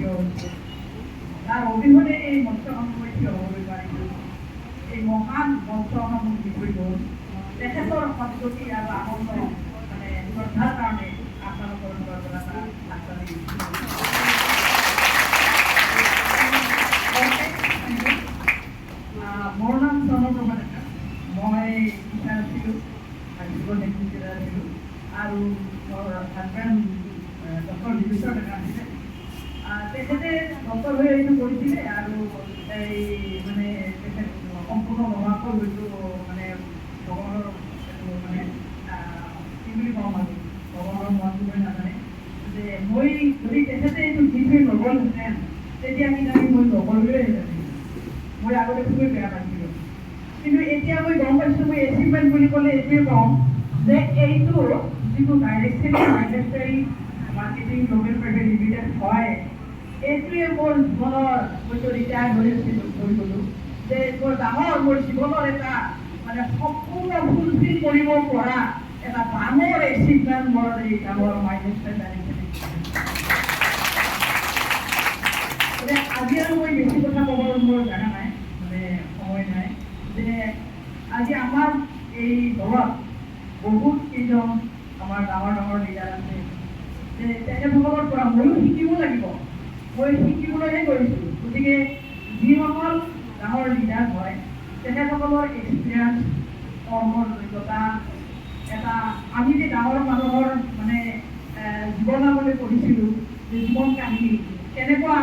থিয় হৈছে তাৰ অবিহনে এই মঞ্চখন মই থিয় হ'বলৈ পাৰিছোঁ এই মহান মঞ্চখন দি থৈ গ'ল তেখেতৰ সদ্গতি আৰু আনন্দ মানে শ্ৰদ্ধাৰ কাৰণে আপোনালোকৰ পৰা এটা আগবাঢ়ি মোৰ নাম চন্দ্ৰপ্ৰভা ডেকা মই টিচাৰ আছিলোঁ জীৱন টিচাৰ আছিলোঁ আৰু মোৰ হাজবেণ্ড ডক্টৰ বিবেশ্বৰ ডেকা আছিলে তেখেতে ডক্টৰ হৈ এইটো কৰিছিলে আৰু এই মানে তেখেত সম্পূৰ্ণ নোহোৱাকৈ হয়তো মানে ভগৱানৰ মানে কি বুলি ক'ম আৰু ভগৱানৰ মনটোৱে নাজানে যে মই যদি তেখেতে এইটো দি থৈ নগ'লহেঁতেন তেতিয়া কিজানি মই নগ'লোৱেহেঁতেন মই আগতে খুবেই বেয়া পাইছিলোঁ কিন্তু এতিয়া মই গম পাইছোঁ মই এচিভমেণ্ট বুলি ক'লে এইটোৱে কওঁ যে এইটো যিটো ডাইৰেক্টলি মাইণ্ডেষ্টৰী মাৰ্কেটিং গ্ল'বেল প্ৰাইভেট লিমিটেড হয় এইটোৱে মোৰ জীৱনৰ মইতো ৰিটায়াৰ হৈ আছিলোঁ হৈ গ'লোঁ যে মোৰ ডাঙৰ মোৰ জীৱনৰ এটা মানে সম্পূৰ্ণ ফুলফিল কৰিব পৰা এটা ডাঙৰ এচিভমেণ্ট মোৰ এই ডাঙৰ মাইণ্ডেষ্টৰী ডাইৰেক্টলি আজি আৰু মই বেছি কথা ক'বলৈ মোৰ জাগা নাই মানে সময় নাই যে আজি আমাৰ এই দলত বহুত কেইজন আমাৰ ডাঙৰ ডাঙৰ লিডাৰ আছে যে তেখেতসকলৰ পৰা ময়ো শিকিব লাগিব মই শিকিবলৈহে গৈছোঁ গতিকে যিসকল ডাঙৰ লিডাৰ হয় তেখেতসকলৰ এক্সপিৰিয়েঞ্চ কৰ্মৰ যোগ্যতা এটা আমি যে ডাঙৰ মানুহৰ মানে জীৱনাৱলী পঢ়িছিলোঁ যে জীৱন কাহিনী তেনেকুৱা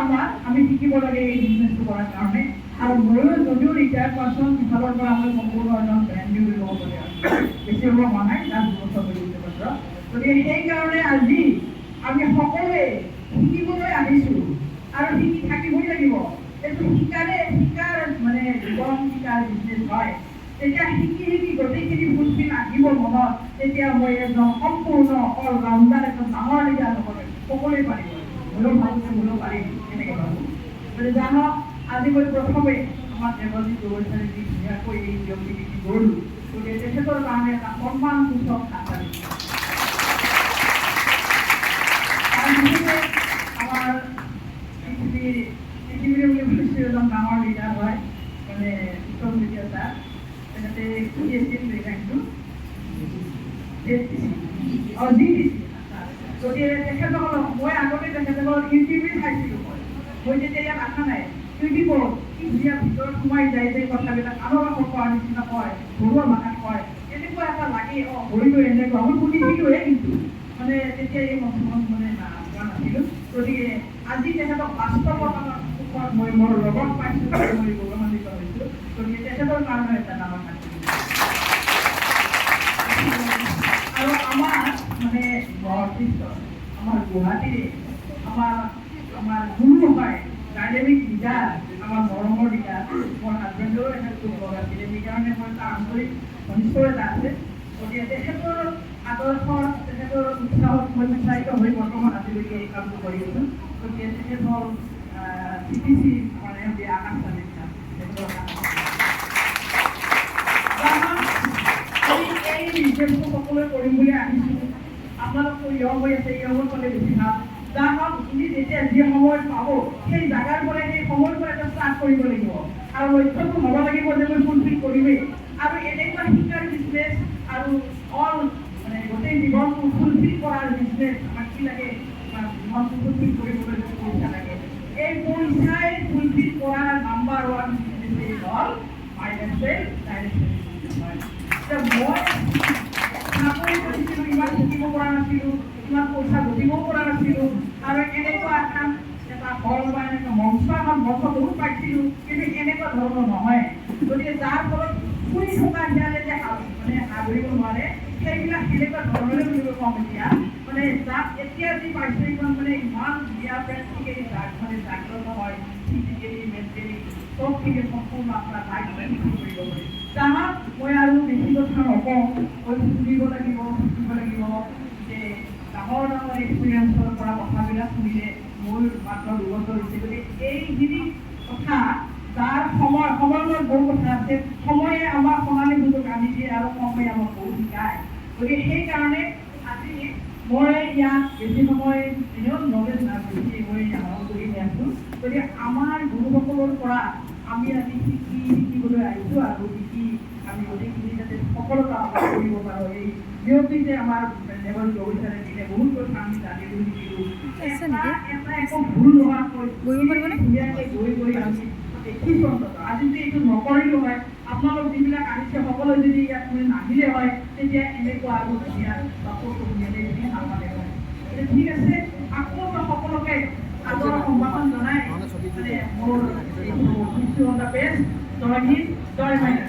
আমি শিকিব লাগে এই বিজনেছটো কৰাৰ কাৰণে আৰু ময়ো যদিও ৰিটায়াৰ্ড পাৰ্চন সিফালৰ পৰা মই সম্পূৰ্ণ এজন ব্ৰেণ্ড নিউ বুলি ক'ব পাৰি আৰু বেছি হ'ব হোৱা নাই তাত 2 বছৰ হৈ গৈছে মাত্ৰ গতিকে সেইকাৰণে আজি আমি সকলোৱে শিকিবলৈ আহিছোঁ আৰু শিকি থাকিবই লাগিব এইটো শিকাৰ মানে জীৱন শিকাৰ বিজনেছ হয় তেতিয়া শিকি গোটেইখিনি ফুলফিল আহিব মনত তেতিয়া মই একদম সম্পূৰ্ণ অল ৰাউণ্ডাৰ একদম ডাঙৰ লিডাৰ হ'বলৈ সকলোৱে পাৰিব ময়ো ভালকৈ ময়ো পাৰিম এনেকৈ ভাবোঁ গতিকে জানক আজি মই প্ৰথমে আমাৰ দেৱজী গৌৰচাৰী যি ধুনীয়াকৈ এই ব্যক্তিগীতি গঢ়লোঁ গতিকে তেখেতৰ কাৰণে এটা সন্মান সূচক নাথাকে আমাৰ পৃথিৱীৰ বুলি ভাবিছোঁ এজন ডাঙৰ লিডাৰ হয় মানে উত্তম মিডিয়া ছাৰ তেখেতে কি আছিল ৰেংকটো গতিকে তেখেতসকলক মই আগতে তেখেতসকলক ইউটিউবে চাইছিলোঁ মই তেতিয়া ইয়াত আশা নাই ইউটিউবত কি ধুনীয়া ভিতৰত সোমাই যায় যে কথাবিলাক আনৰ আকৌ কোৱাৰ নিচিনা কয় ঘৰুৱা ভাষাত কয় এনেকুৱা এটা লাগে হয়তো এনেকুৱা মই শুনিছিলোঁহে কিন্তু মানে তেতিয়া এই মঞ্চখন মানে পোৱা নাছিলোঁ গতিকে আজি তেখেতক বাস্তৱত মই মোৰ লগত পাইছোঁ মই গৌৰৱান্বিত হৈছোঁ গতিকে তেখেতৰ কাৰণে এটা ডাঙৰ আৰু আমাৰ মানে নৰ্থ আমাৰ গুৱাহাটীৰে আমাৰ গুৰু হয় ডাইনামিক লিডাৰ আমাৰ মৰমৰ লিডাৰ মোৰ হাজবেণ্ডেও এখেত লগ আছিলে সেইকাৰণে মই এটা আন্তৰিক ঘনিষ্ঠ এটা আছে গতিকে তেখেতৰ আদৰ্শ তেখেতৰ উৎসাহত মই উৎসাহিত হৈ বৰ্তমান আজিলৈকে এই কামটো কৰি আছোঁ গতিকে তেখেত হ'ল CPC আমাৰ MD আকাশ চালিকা তেখেতৰ এই বিজনেছটো সকলোৱে কৰিম বুলি আহিছোঁ আপোনালোকতো য়ং হৈ আছে য়ঙত ক'লে বেছি ভাল যাৰ হওক আপুনি যেতিয়া যি সময়ত পাব সেই জাগাৰ পৰা সেই সময়ৰ পৰা এটা ষ্টাৰ্ট কৰিব লাগিব আৰু লক্ষ্যটো হ'ব লাগিব যে মই ফুলফিল কৰিমেই আৰু এনেকুৱা শিকাৰ বিজনেছ আৰু অল মানে গোটেই জীৱনটো ফুলফিল কৰাৰ বিজনেছ আমাক কি লাগে জীৱনটো ফুলফিল কৰিবলৈ পইচা লাগে এই পইচাই ফুলফিল কৰাৰ নাম্বাৰ 1 বিজনেছ হ'ল ফাইনেন্সিয়েল ডাইৰেক্টৰ হয় মই চাকৰি কৰিছিলোঁ ইমান শিকিব পৰা নাছিলোঁ ইমান পইচা ঘটিবও পৰা নাছিলোঁ আৰু এনেকুৱা এটা হল বা এনেকুৱা মঞ্চ বহুত পাইছিলোঁ কিন্তু এনেকুৱা ধৰণৰ নহয় গতিকে যাৰ ফলত শুই থকা সিয়ালে যে মানে আগুৰিব নোৱাৰে সেইবিলাক সেনেকুৱা ধৰণৰে বুলিব কম এতিয়া মানে যাক এতিয়া যি পাইছোঁ এইখন মানে ইমান ধুনীয়া প্ৰেক্টিকেলি মানে জাগ্ৰত হয় ফিজিকেলি মেণ্টেলি চবখিনি সম্পূৰ্ণ আপোনাৰ লাইফ কৰিব পাৰি তাহাত মই আৰু বেছি কথা নকওঁ মই শুনিব লাগিব শিকিব লাগিব যে ডাঙৰ ডাঙৰ এক্সপিৰিয়েঞ্চৰ পৰা কথাবিলাক শুনিলে মোৰ মাত্ৰ 2 বছৰ হৈছে গতিকে এইখিনি কথা যাৰ সময়ৰ বহু কথা আছে সময়ে আমাক সোণালী সুযোগ আনি দিয়ে আৰু সময়ে আমাক বহুত শিকায় গতিকে সেইকাৰণে আজি মই ইয়াত বেছি সময় এনেও নলেজ নাছিল মই আহৰণ কৰি আছোঁ গতিকে আমাৰ গুৰুসকলৰ পৰা আমি শিকিবলৈ আহিছোঁ আৰু শিকি আমি গোটেইখিনি যাতে সফলতা লাভ কৰিব পাৰোঁ। এই নিয়মটি যে আমাৰ নেহৰু গৱেষণাৰে দিলে বহুত কথা আমি জানিলোঁ শিকিলোঁ। এটা একো ভুল নোহোৱাকৈ ধুনীয়াকৈ গৈ আমি দেখিছোঁ অন্তত। আজি যদি এইটো নকৰিলোঁ হয়, আপোনালোক যিবিলাক আহিছে সকলোৱে যদি ইয়াত নাহিলে হয়, তেতিয়া এনেকুৱা আৰু ধুনীয়া বা ধুনীয়াকৈ যদি নাপালে হয়। ঠিক আছে, আকৌ সকলোকে আগৰ সম্ভাষণ জনাই মোৰ জয় হিন্দ, জয় মাইনা।